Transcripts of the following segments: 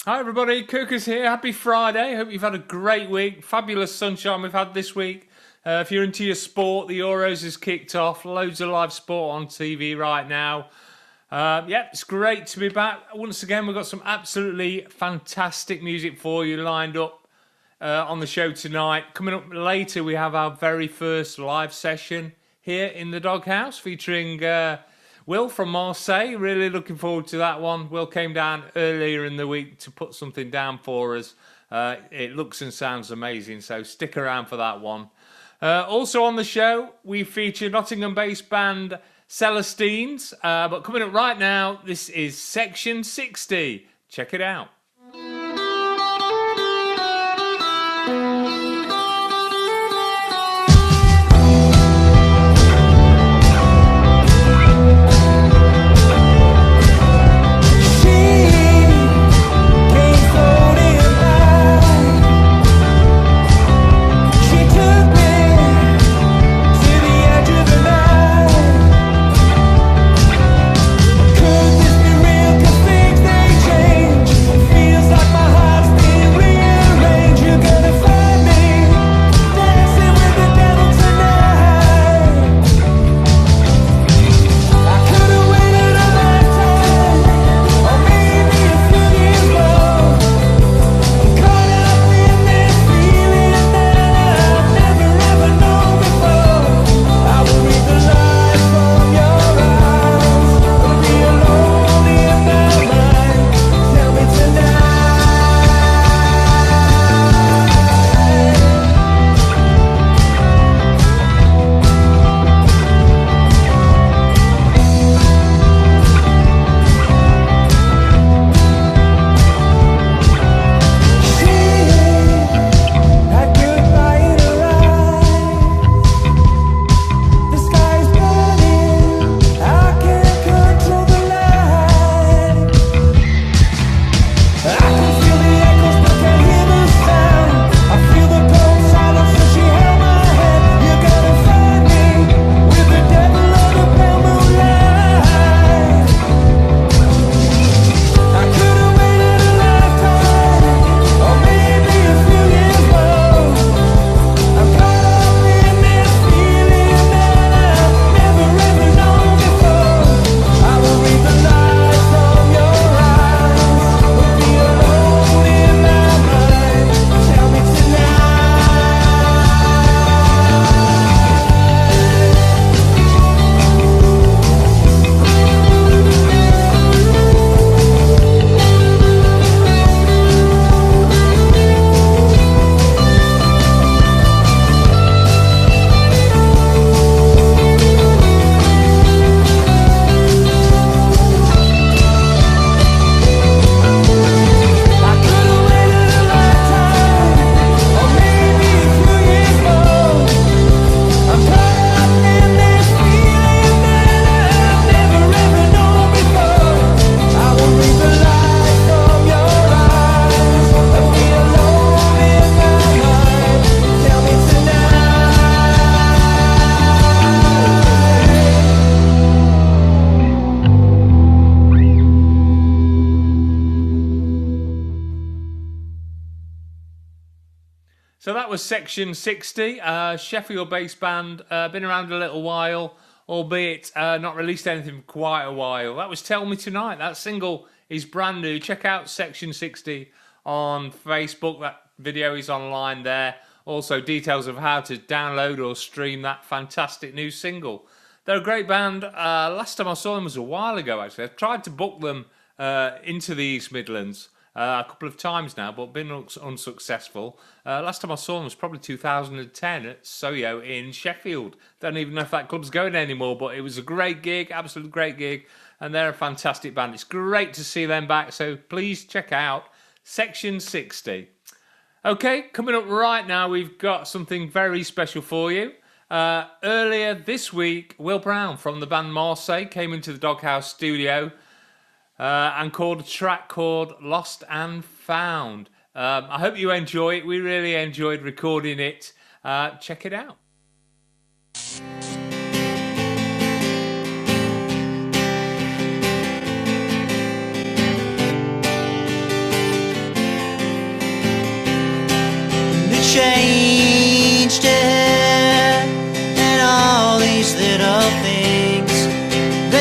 Hi everybody, Kuka's here. Happy Friday. Hope you've had a great week. Fabulous sunshine we've had this week. If you're into your sport, the Euros has kicked off. Loads of live sport on TV right now. It's great to be back. Once again, we've got some absolutely fantastic music for you lined up on the show tonight. Coming up later, we have our very first live session here in the Doghouse featuring Will from Marseille. Really looking forward to that one. Will came down earlier in the week to put something down for us. It looks and sounds amazing, so stick around for that one. Also on the show, we feature Nottingham-based band Celestines. But coming up right now, this is Section 60. Check it out. So that was Section 60, Sheffield-based band, been around a little while, albeit not released anything for quite a while. That was Tell Me Tonight. That single is brand new. Check out Section 60 on Facebook. That video is online there. Also, details of how to download or stream that fantastic new single. They're a great band. Last time I saw them was a while ago, actually. I've tried to book them into the East Midlands a couple of times now, but been unsuccessful. Last time I saw them was probably 2010 at Soyo in Sheffield. Don't even know if that club's going anymore, but it was a great gig, absolute great gig, and they're a fantastic band. It's great to see them back, so please check out Section 60. Okay, coming up right now, we've got something very special for you. Earlier this week, Will Brown from the band Marseille came into the Doghouse studio and called a track called Lost and Found. I hope you enjoy it. We really enjoyed recording it. Check it out. I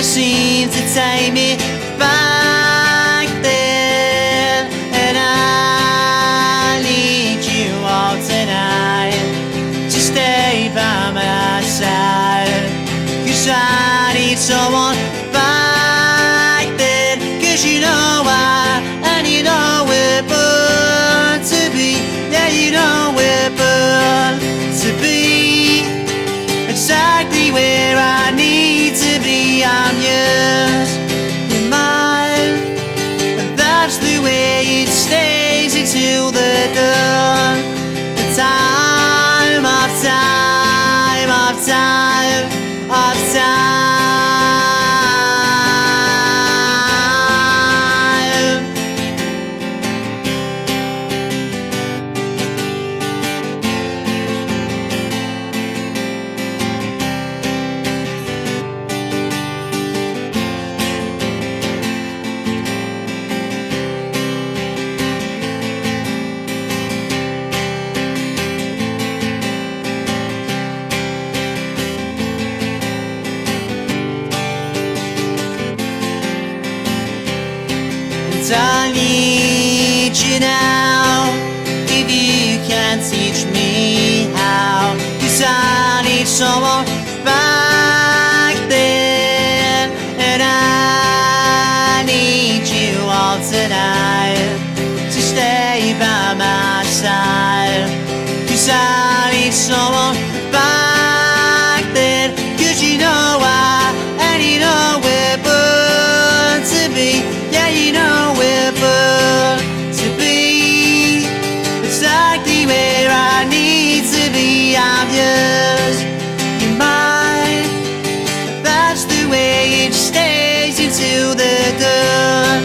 seem to take me back there, and I need you all tonight to stay by my side, 'cause I need someone back then, 'cause you know why, and you know we're born to be, yeah, you know we're born to be exactly where I need to be. I'm yours, you're mine, and that's the way it stays until the dawn. The time of time of time of time. I need you now, if you can teach me how, 'cause I need someone back then, and I need you all tonight to stay by my side, 'cause I need someone back then, 'cause you know why, and you know we're born to be, yeah, you know we're born to be exactly where I need to be. I'm yours, you're mine, that's the way it stays until the dawn.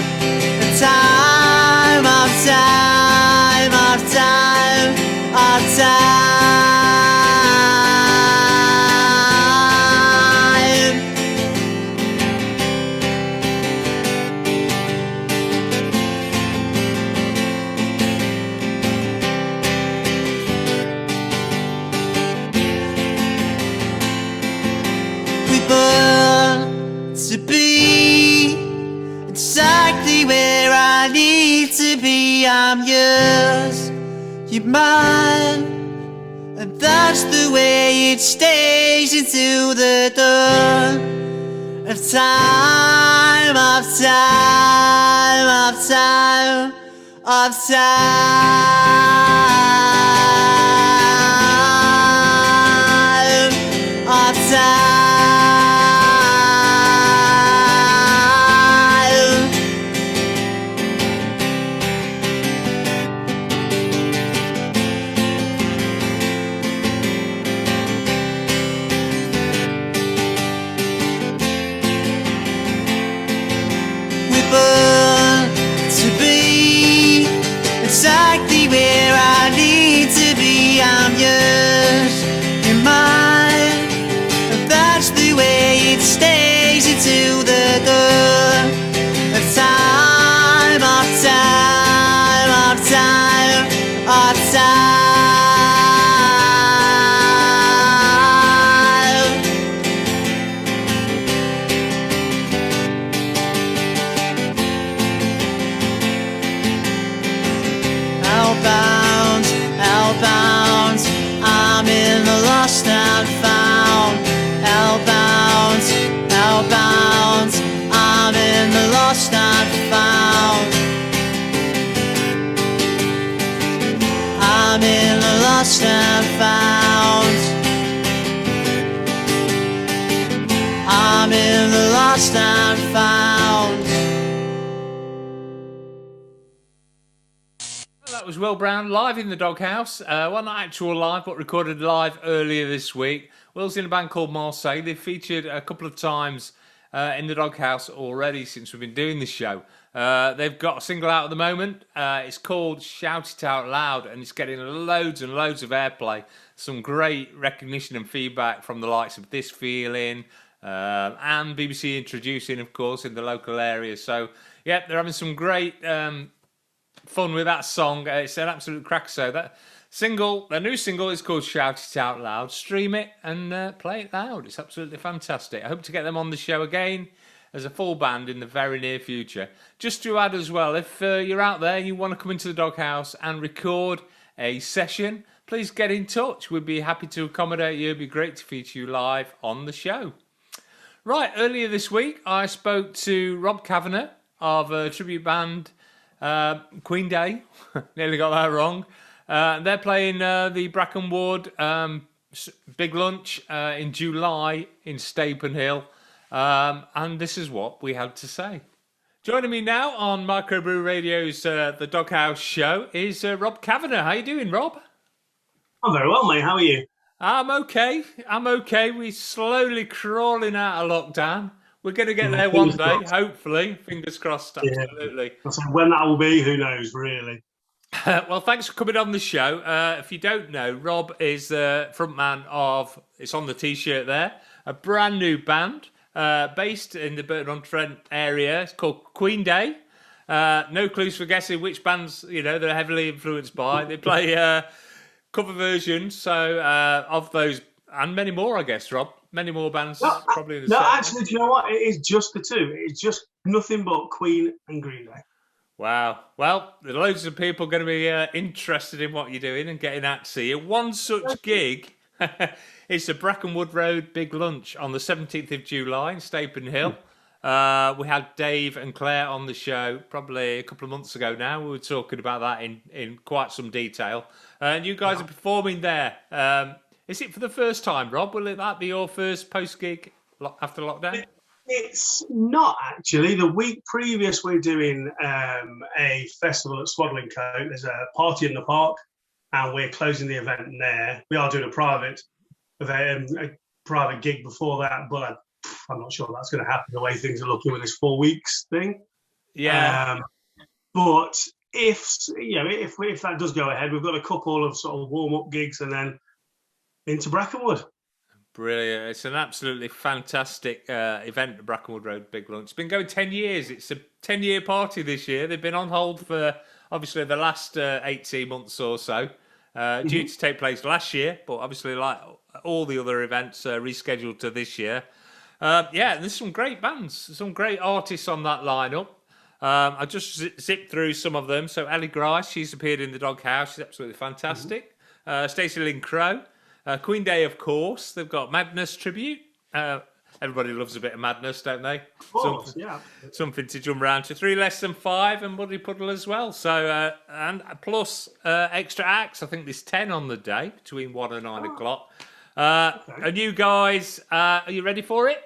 The time of time of time of time. To be exactly where I need to be. I'm yours, you're mine, and that's the way it stays until the dawn of time of time of time of time of time. To be exactly where I need to be. I'm yours, you're mine, and that's the way it stays until the dawn of time of time of time of time. Hellbound, I'm in the lost and found. Hellbound, hellbound, I'm in the lost and found. I'm in the lost and found. I'm in the lost and found. That was Will Brown live in the Doghouse. Well, not actual live, but recorded live earlier this week. Will's in a band called Marseille. They've featured a couple of times in the Doghouse already since we've been doing this show. They've got a single out at the moment. It's called Shout It Out Loud, and it's getting loads and loads of airplay. Some great recognition and feedback from the likes of This Feeling and BBC Introducing, of course, in the local area. So, yeah, they're having some great fun with that song. It's an absolute cracker. So that single, their new single, is called Shout It Out Loud. Stream it and play it loud. It's absolutely fantastic. I hope to get them on the show again as a full band in the very near future. Just to add as well, if you're out there and you want to come into the Doghouse and record a session, please get in touch. We'd be happy to accommodate you. It'd be great to feature you live on the show. Right, earlier this week, I spoke to Rob Kavanagh of a tribute band, Queen Day. Nearly got that wrong. They're playing the Brackenwood Big Lunch in July in Stapenhill. And this is what we had to say. Joining me now on Microbrew Radio's The Doghouse Show is Rob Kavanagh. How you doing, Rob? I'm very well, mate. How are you? I'm okay. We're slowly crawling out of lockdown. We're going to get there one day, hopefully. Fingers crossed, absolutely. Yeah. When that will be, who knows, really. Well, thanks for coming on the show. If you don't know, Rob is the frontman of, it's on the T-shirt there, a brand new band based in the Burton-on-Trent area. It's called Queen Day. No clues for guessing which bands, they're heavily influenced by. They play cover versions of those, and many more, I guess, Rob. Many more bands probably in the set. Actually, do you know what? It is just the two. It's just nothing but Queen and Green Day. Wow. Well, there's loads of people going to be interested in what you're doing and getting out to see you. One such gig is the Brackenwood Road Big Lunch on the 17th of July in Stapenhill. We had Dave and Claire on the show probably a couple of months ago now. We were talking about that in quite some detail. And you guys are performing there. Is it for the first time, Rob? Will that be your first post-gig after lockdown? It's not, actually. The week previous, we're doing a festival at Swaddling Coat. There's a party in the park, and we're closing the event there. We are doing a private event, a private gig before that, but I'm not sure that's going to happen the way things are looking with this 4 weeks thing. Yeah. But if that does go ahead, we've got a couple of sort of warm-up gigs and then into Brackenwood. Brilliant. It's an absolutely fantastic event at Brackenwood Road Big Lunch. It's been going 10 years. It's a 10-year party this year. They've been on hold for, obviously, the last 18 months or so, due to take place last year, but obviously, like all the other events, rescheduled to this year. There's some great bands, some great artists on that lineup. I just zipped through some of them. So Ellie Grice, she's appeared in the Doghouse. She's absolutely fantastic. Stacey Lynn Crow. Queen Day, of course. They've got Madness Tribute. Everybody loves a bit of madness, don't they? Of course, something to jump around to. 3 Less Than 5 and Muddy Puddle as well. So and plus extra acts. I think there's 10 on the day between 1 and 9 o'clock. Okay. And you guys, are you ready for it?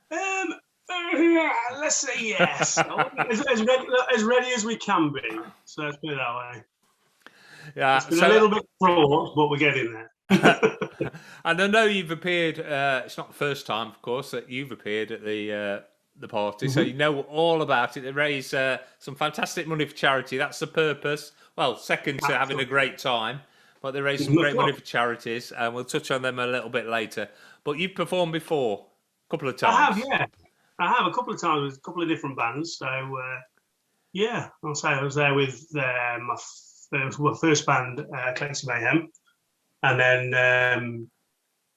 Let's say yes. as ready as we can be. So let's put it that way. Yeah, it's been a little bit fraught, but we're getting there. And I know you've appeared. It's not the first time, of course, that you've appeared at the party, so you know all about it. They raise some fantastic money for charity. That's the purpose. Well, second to having a great time, but they raise some great money for charities, and we'll touch on them a little bit later. But you've performed before a couple of times. I have, yeah. I have a couple of times with a couple of different bands. So, I'll say I was there with my first band, Eclectic Mayhem, and then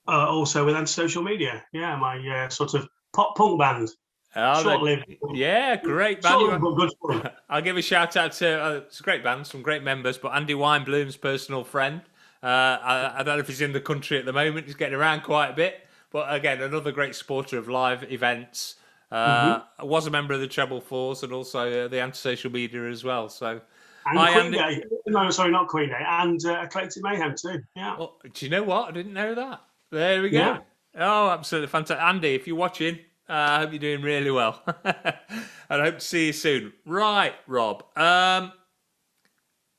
also with Antisocial Media. Yeah, my sort of pop punk band. Short-lived. Yeah, great band. Good fun. I'll give a shout out to it's a great band, some great members, but Andy Weinbloom's personal friend. I don't know if he's in the country at the moment. He's getting around quite a bit, but again, another great supporter of live events. I was a member of the Treble Fours and also the Antisocial Media as well. So. And Queen Day. No, sorry, not Queen Day. And Eclectic Mayhem too. Yeah. Well, do you know what? I didn't know that. There we go. Yeah. Oh, absolutely fantastic. Andy, if you're watching, I hope you're doing really well. And I hope to see you soon. Right, Rob.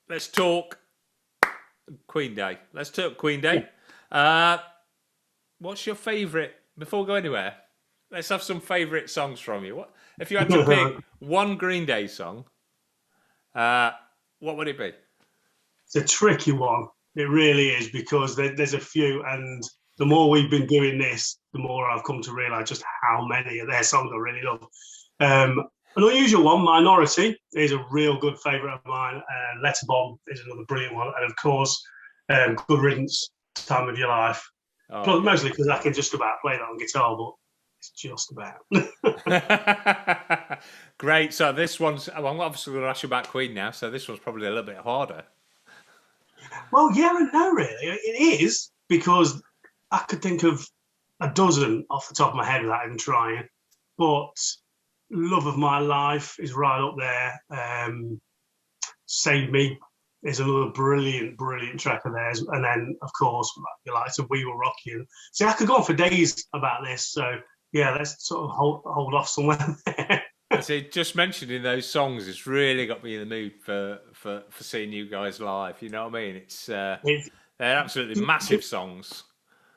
Let's talk Queen Day. What's your favourite, before we go anywhere, let's have some favourite songs from you. What if you had to pick one Green Day song, what would it be? It's a tricky one. It really is, because there's a few, and the more we've been doing this, the more I've come to realise just how many of their songs I really love. An unusual one, Minority, is a real good favourite of mine. Letterbomb is another brilliant one. And of course, Good Riddance, Time of Your Life. Mostly because I can just about play that on guitar, but It's just about. Great. So this one's, well, I'm obviously going to ask you about Queen now, so this one's probably a little bit harder. Well, yeah and no, really. It is, because I could think of a dozen off the top of my head without even trying. But Love of My Life is right up there. Save Me is another brilliant track of theirs. And then, of course, you like to We Will Rock You. See, I could go on for days about this. So, yeah, let's sort of hold off somewhere there. See, just mentioning those songs, it's really got me in the mood for seeing you guys live. You know what I mean? They're absolutely massive songs.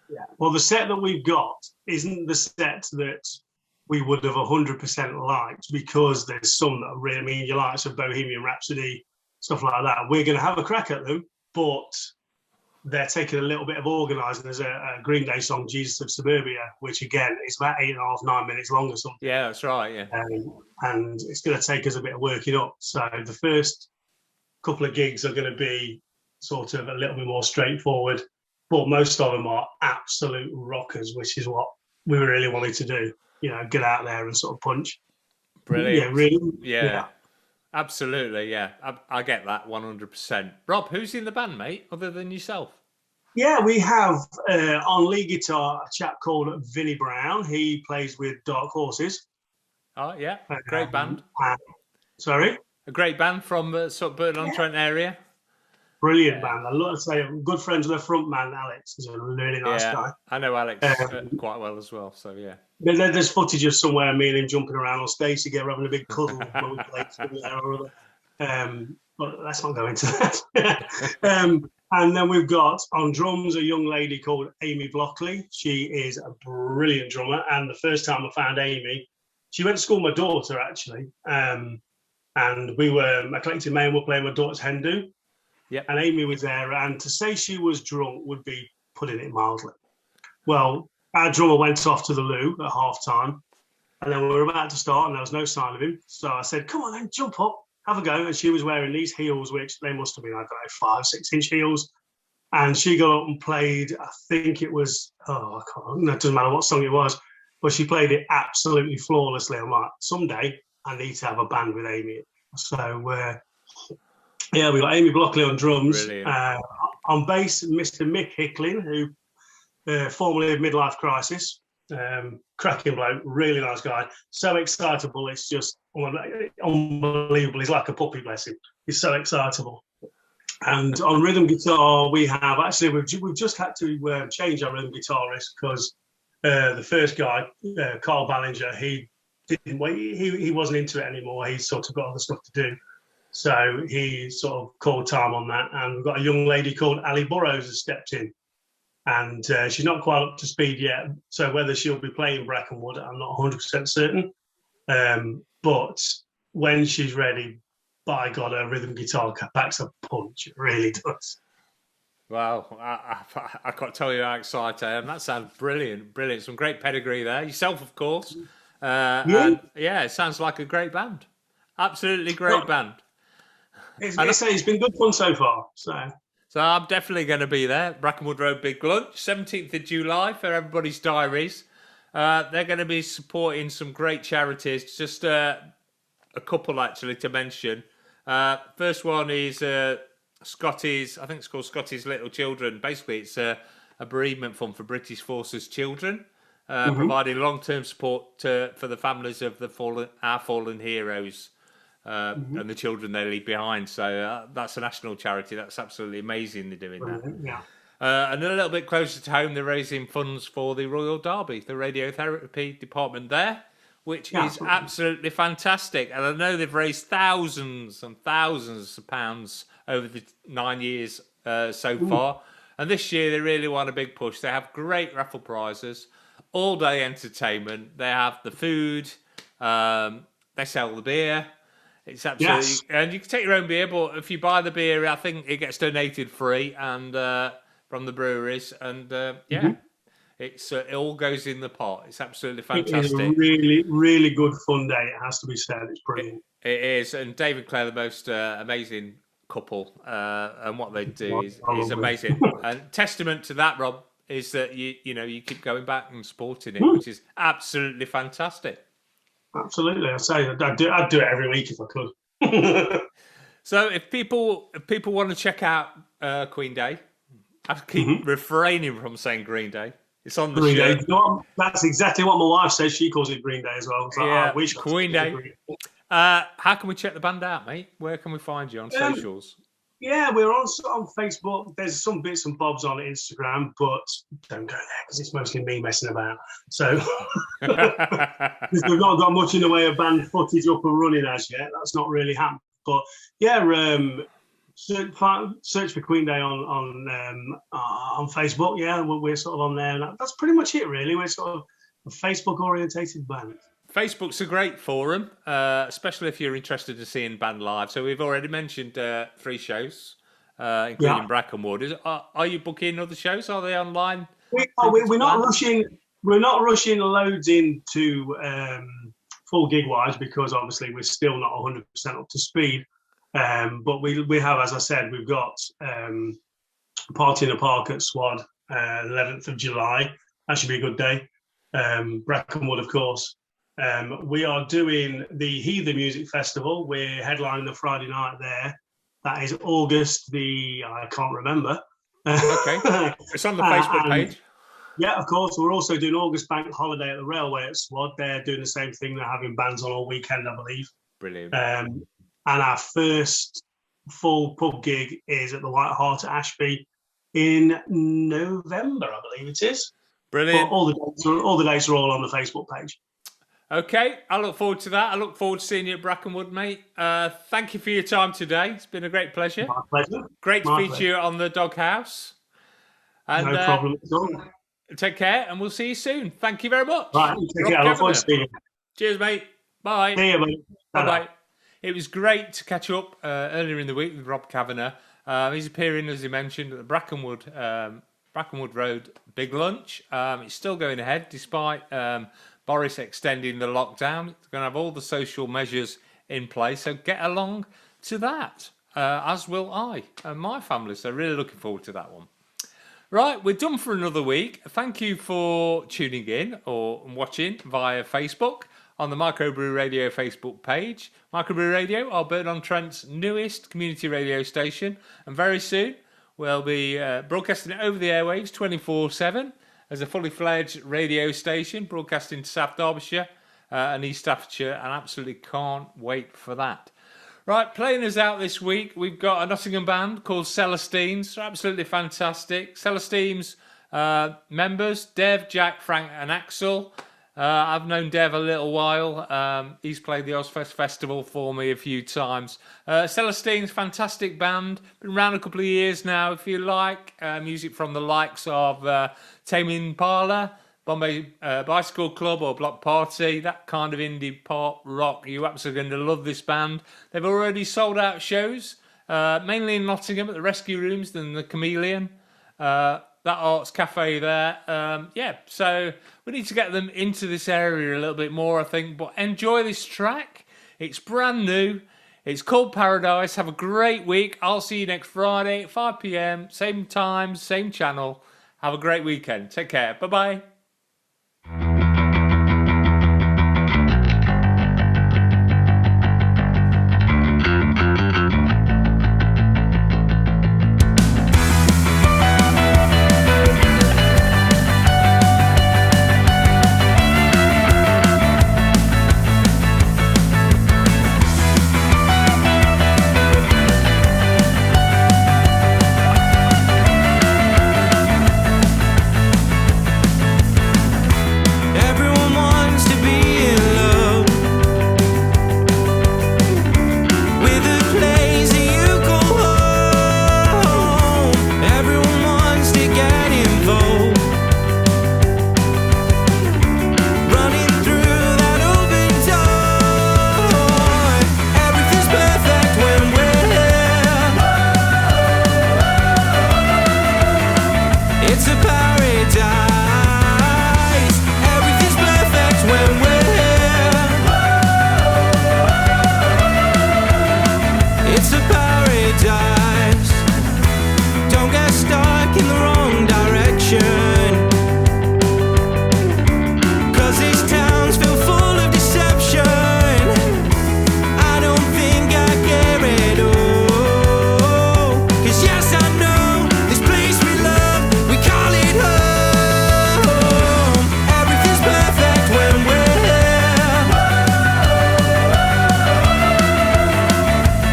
Yeah. Well, the set that we've got isn't the set that we would have 100% liked, because there's some that are really, I mean, you like some Bohemian Rhapsody, stuff like that. We're going to have a crack at them, but they're taking a little bit of organising. There's a Green Day song, Jesus of Suburbia, which again is about 8.5, 9 minutes long or something. Yeah, that's right. Yeah. And it's going to take us a bit of working up. So the first couple of gigs are going to be sort of a little bit more straightforward, but most of them are absolute rockers, which is what we really wanted to do. You know, get out there and sort of punch. Brilliant. Yeah, really. Yeah. Absolutely, yeah. I get that 100%. Rob, who's in the band, mate, other than yourself? Yeah, we have on lead guitar a chap called Vinnie Brown. He plays with Dark Horses. Oh, yeah. Great band. Sorry? A great band from sort of Burton-on-Trent area. Brilliant band. I love to say, I'm good friends with the front man, Alex. He's a really nice guy. I know Alex quite well as well, so yeah. There's footage of somewhere me and him jumping around on stage together, having a big cuddle when we played somewhere or other. But let's not go into that. And then we've got on drums a young lady called Amy Blockley. She is a brilliant drummer. And the first time I found Amy, she went to school with my daughter, actually. And we were, a collective man, were playing my daughter's hen do. Yep. And Amy was there. And to say she was drunk would be putting it mildly. Well, our drummer went off to the loo at half time. And then we were about to start and there was no sign of him. So I said, come on then, jump up, have a go. And she was wearing these heels, which they must have been, I don't know, 5-6 inch heels. And she got up and played, I think it was, I can't, it doesn't matter what song it was, but she played it absolutely flawlessly. I'm like, someday I need to have a band with Amy. So, yeah, we got Amy Blockley on drums. On bass, Mr. Mick Hickling, who formerly of Midlife Crisis. Cracking bloke, really nice guy. So excitable, it's just unbelievable. He's like a puppy, bless him. He's so excitable. And on rhythm guitar, we have actually we've just had to change our rhythm guitarist because the first guy, Carl Ballinger, he wasn't into it anymore. He's sort of got other stuff to do, so he sort of called time on that. And we've got a young lady called Ali Burrows has stepped in. And she's not quite up to speed yet, so whether she'll be playing Brackenwood, I'm not 100% certain. But when she's ready, by God, her rhythm guitar packs a punch. It really does. Wow, I can't tell you how excited I am. That sounds brilliant, brilliant. Some great pedigree there. Yourself, of course. And yeah, it sounds like a great band. Absolutely great band. It's been good fun so far. So I'm definitely going to be there. Brackenwood Road Big Lunch, 17th of July for everybody's diaries. They're going to be supporting some great charities. Just a couple, actually, to mention. First one is Scotty's, I think it's called Scotty's Little Children. Basically, it's a bereavement fund for British Forces children, providing long-term support for the families of our fallen heroes. And the children they leave behind. So that's a national charity. That's absolutely amazing they're doing that. Yeah. And a little bit closer to home, they're raising funds for the Royal Derby, the radiotherapy department there, which is absolutely fantastic. And I know they've raised thousands and thousands of pounds over the 9 years so far. And this year they really want a big push. They have great raffle prizes, all-day entertainment. They have the food. They sell the beer. It's absolutely, and you can take your own beer, but if you buy the beer, I think it gets donated free and from the breweries, and it all goes in the pot. It's absolutely fantastic. It is a really, really good fun day. It has to be said. It's brilliant. It is, and Dave and Claire, the most amazing couple, and what they do is amazing. And testament to that, Rob, is that you keep going back and supporting it, which is absolutely fantastic. Absolutely, I'd do it every week if I could. So if people want to check out Queen Day, I keep refraining from saying Green Day. It's on the Green shirt. Day. You know what? That's exactly what my wife says. She calls it Green Day as well. So Yeah, I wish Queen Day. How can we check the band out, mate? Where can we find you on socials? Yeah, we're on Facebook. There's some bits and bobs on Instagram, but don't go there because it's mostly me messing about. So we've not got much in the way of band footage up and running as yet. That's not really happened. But yeah, search for Queen Day on Facebook. Yeah, we're sort of on there. That's pretty much it, really. We're sort of a Facebook-orientated band. Facebook's a great forum, especially if you're interested in seeing band live. So we've already mentioned 3 shows, including Brackenwood. Are you booking other shows? Are they online? We're not rushing. We're not rushing loads into full gig wise because obviously we're still not 100% up to speed. But we have, as I said, we've got Party in the Park at Swad, 11th of July. That should be a good day. Brackenwood, of course. We are doing the Heathen Music Festival. We're headlining the Friday night there. That is August I can't remember. Okay. It's on the Facebook page. Yeah, of course. We're also doing August Bank Holiday at the Railway at Swad. They're doing the same thing. They're having bands on all weekend, I believe. Brilliant. And our first full pub gig is at the White Hart at Ashby in November, I believe it is. Brilliant. But all the dates are all on the Facebook page. Okay, I look forward to that. I look forward to seeing you at Brackenwood, mate. Thank you for your time today. It's been a great pleasure. My pleasure. Great to feature you on the Doghouse. And, no problem at all. Take care, and we'll see you soon. Thank you very much. Right, take care. I look forward to seeing you. Cheers, mate. Bye. See you, mate. Bye-bye. It was great to catch up earlier in the week with Rob Kavanagh. He's appearing, as he mentioned, at the Brackenwood Road Big Lunch. It's still going ahead, despite Boris extending the lockdown. It's going to have all the social measures in place, so get along to that, as will I and my family. So really looking forward to that one. Right, we're done for another week. Thank you for tuning in or watching via Facebook on the Microbrew Radio Facebook page. Microbrew Radio, Albion-on-Trent's newest community radio station, and very soon we'll be broadcasting it over the airwaves 24/7 as a fully fledged radio station, broadcasting to South Derbyshire and East Staffordshire, and absolutely can't wait for that. Right, playing us out this week, we've got a Nottingham band called Celestines. They're absolutely fantastic. Celestines members, Dev, Jack, Frank and Axel. I've known Dev a little while. He's played the Ozfest Festival for me a few times. Celestines, fantastic band. Been around a couple of years now. If you like music from the likes of Tame Impala, Bombay Bicycle Club or Block Party, that kind of indie pop rock, you're absolutely going to love this band. They've already sold out shows, mainly in Nottingham at the Rescue Rooms and the Chameleon. That Arts Cafe there. So we need to get them into this area a little bit more, I think. But enjoy this track. It's brand new. It's called Paradise. Have a great week. I'll see you next Friday at 5 p.m. Same time, same channel. Have a great weekend. Take care. Bye-bye.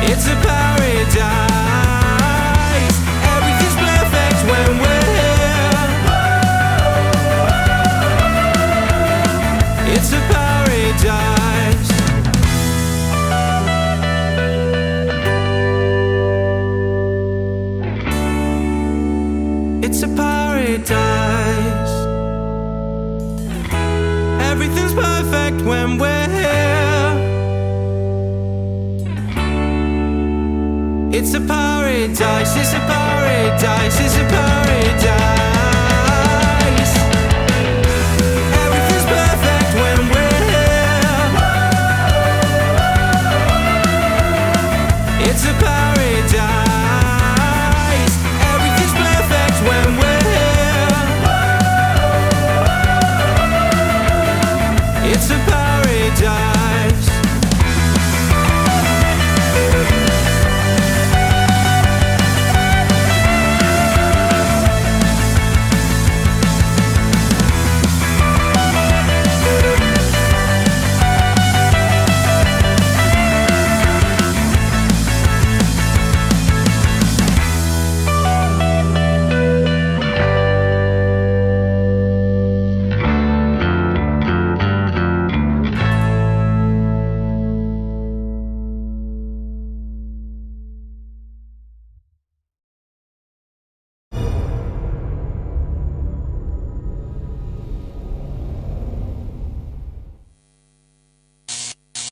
It's a paradise. Everything's perfect when we're here. It's a paradise. It's a paradise. Everything's perfect when we're here. It's a paradise, it's a paradise, it's a paradise.